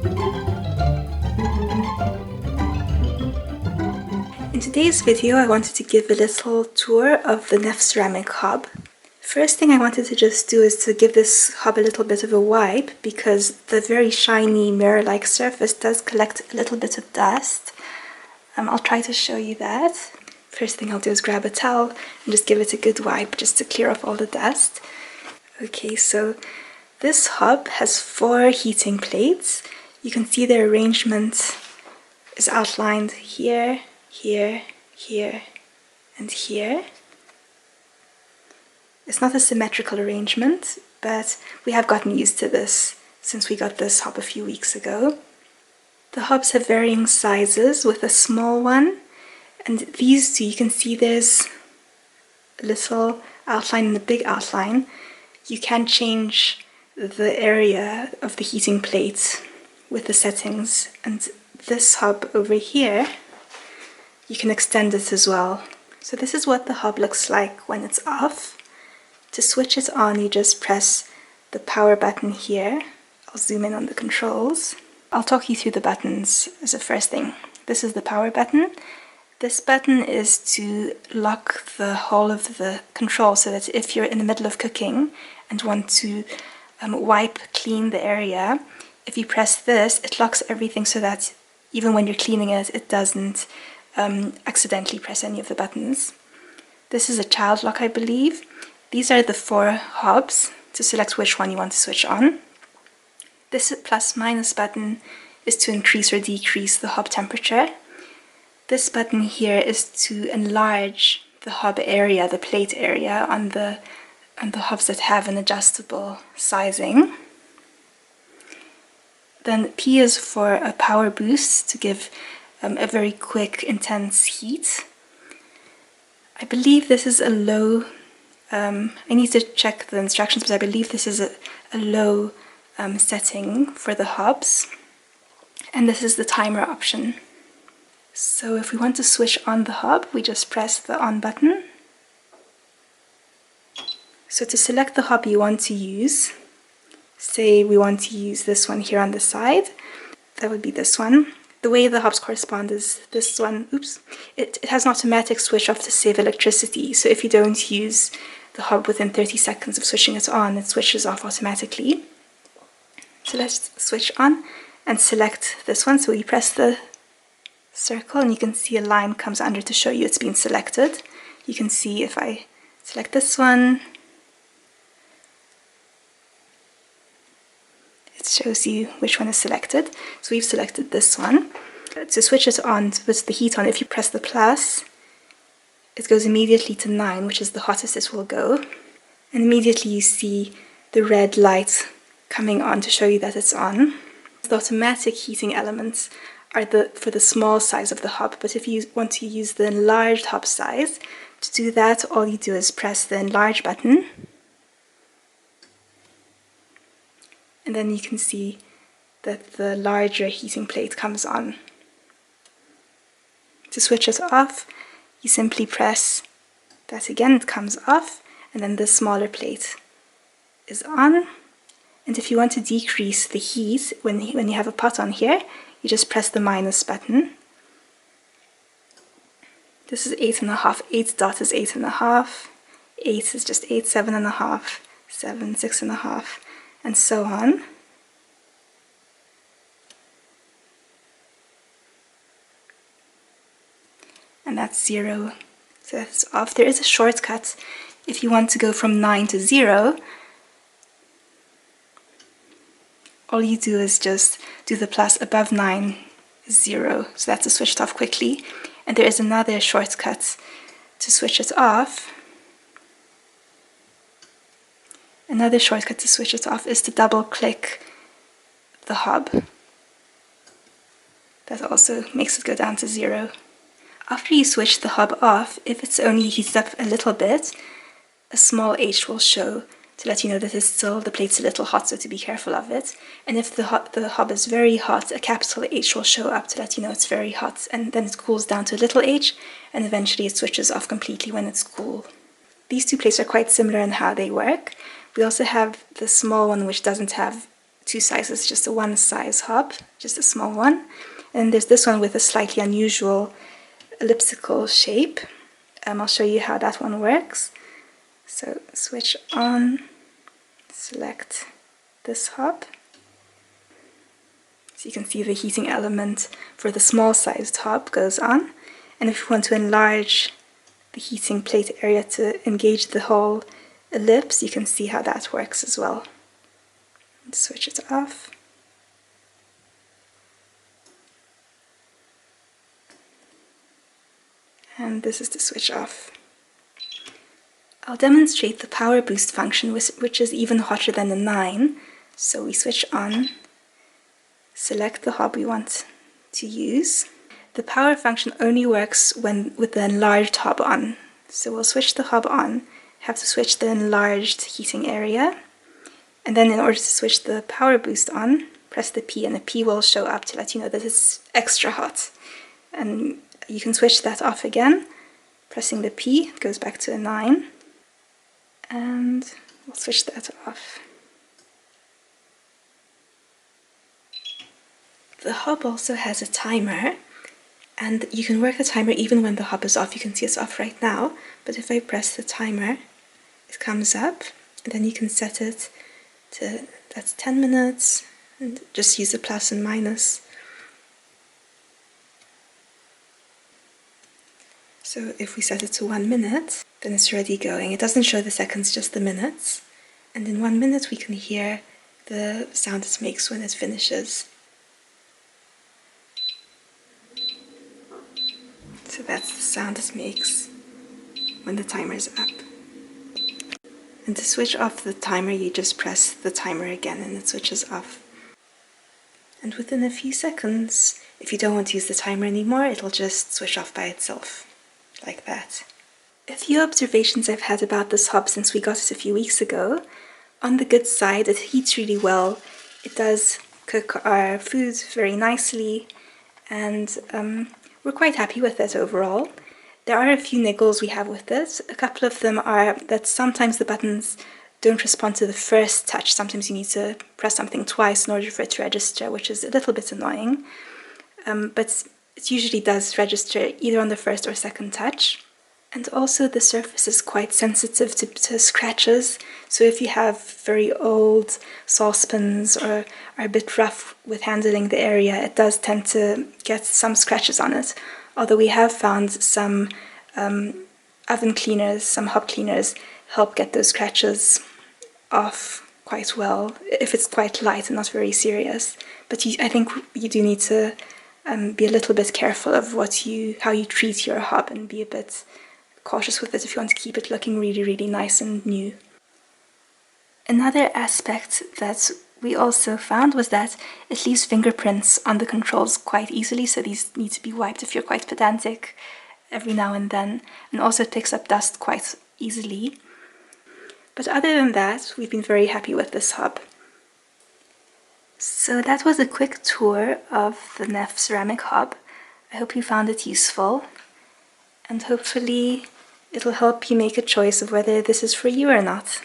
In today's video, I wanted to give a little tour of the Neff Ceramic hob. First thing I wanted to just do is to give this hob a little bit of a wipe, because the very shiny mirror-like surface does collect a little bit of dust. I'll try to show you that. First thing I'll do is grab a towel and just give it a good wipe just to clear off all the dust. Okay, so this hob has 4 heating plates. You can see the arrangement is outlined here, here, here, and here. It's not a symmetrical arrangement, but we have gotten used to this since we got this hob a few weeks ago. The hobs have varying sizes, with a small one, and these two, you can see there's a little outline and a big outline. You can change the area of the heating plate with the settings, and this hob over here, you can extend it as well. So this is what the hob looks like when it's off. To switch it on, you just press the power button here. I'll zoom in on the controls. I'll talk you through the buttons as a first thing. This is the power button. This button is to lock the whole of the control, so that if you're in the middle of cooking and want to wipe clean the area, if you press this, it locks everything so that even when you're cleaning it, it doesn't accidentally press any of the buttons. This is a child lock, I believe. These are the 4 hobs to select which one you want to switch on. This plus minus button is to increase or decrease the hob temperature. This button here is to enlarge the hob area, the plate area, on the hobs that have an adjustable sizing. Then P is for a power boost, to give a very quick, intense heat. I believe this is a low, I need to check the instructions, but I believe this is a low setting for the hobs. And this is the timer option. So if we want to switch on the hob, we just press the on button. So to select the hob you want to use, say we want to use this one here on the side, that would be this one. The way the hobs correspond is this one. Oops. It has an automatic switch off to save electricity, so if you don't use the hob within 30 seconds of switching it on, it switches off automatically. So let's switch on and select this one. So we press the circle and you can see a line comes under to show you it's been selected. You can see if I select this one, it shows you which one is selected. So we've selected this one. To switch it on, to put the heat on, if you press the plus, it goes immediately to 9, which is the hottest it will go. And immediately you see the red light coming on to show you that it's on. The automatic heating elements are for the small size of the hob, but if you want to use the enlarged hob size, to do that, all you do is press the enlarge button. And then you can see that the larger heating plate comes on. To switch it off, you simply press that again, it comes off, and then the smaller plate is on. And if you want to decrease the heat, when you have a pot on here, you just press the minus button. This is 8.5, 8 dot is 8.5, 8 is just 8, 7.5, 7, 6.5, and so on. And that's 0, so that's off. There is a shortcut if you want to go from 9 to 0. All you do is just do the plus above 9 is 0, so that's to switch it off quickly. And there is another shortcut to switch it off. Another shortcut to switch it off is to double click the hob. That also makes it go down to 0. After you switch the hob off, if it's only heated up a little bit, a small H will show to let you know that the plate's a little hot, so to be careful of it. And if the hob is very hot, a capital H will show up to let you know it's very hot, and then it cools down to a little h, and eventually it switches off completely when it's cool. These two plates are quite similar in how they work. We also have the small one which doesn't have two sizes, just a one size hob, just a small one. And there's this one with a slightly unusual elliptical shape. I'll show you how that one works. So switch on, select this hob. So you can see the heating element for the small sized hob goes on. And if you want to enlarge the heating plate area to engage the whole ellipse, you can see how that works as well. Switch it off. And this is the switch off. I'll demonstrate the power boost function, which is even hotter than the 9. So we switch on, select the hob we want to use. The power function only works with the enlarged hob on. So we'll switch the hob on, have to switch the enlarged heating area. And then in order to switch the power boost on, press the P, and the P will show up to let you know that it's extra hot. And you can switch that off again. Pressing the P, it goes back to a 9. And we'll switch that off. The hob also has a timer, and you can work the timer even when the hob is off. You can see it's off right now, but if I press the timer, it comes up, and then you can set it to, that's 10 minutes, and just use the plus and minus. So if we set it to 1 minute, then it's already going. It doesn't show the seconds, just the minutes. And in 1 minute we can hear the sound it makes when it finishes. So that's the sound it makes when the timer is up. And to switch off the timer, you just press the timer again and it switches off. And within a few seconds, if you don't want to use the timer anymore, it'll just switch off by itself, like that. A few observations I've had about this hob since we got it a few weeks ago. On the good side, it heats really well. It does cook our food very nicely, and we're quite happy with it overall. There are a few niggles we have with it. A couple of them are that sometimes the buttons don't respond to the first touch. Sometimes you need to press something twice in order for it to register, which is a little bit annoying. But it usually does register either on the first or second touch. And also the surface is quite sensitive to scratches. So if you have very old saucepans or are a bit rough with handling the area, it does tend to get some scratches on it. Although we have found some oven cleaners, some hob cleaners help get those scratches off quite well, if it's quite light and not very serious. But I think you do need to be a little bit careful of how you treat your hob, and be a bit cautious with it if you want to keep it looking really, really nice and new. Another aspect that we also found was that it leaves fingerprints on the controls quite easily, so these need to be wiped if you're quite pedantic every now and then, and also it picks up dust quite easily. But other than that, we've been very happy with this hob. So that was a quick tour of the Neff Ceramic hob. I hope you found it useful, and hopefully it'll help you make a choice of whether this is for you or not.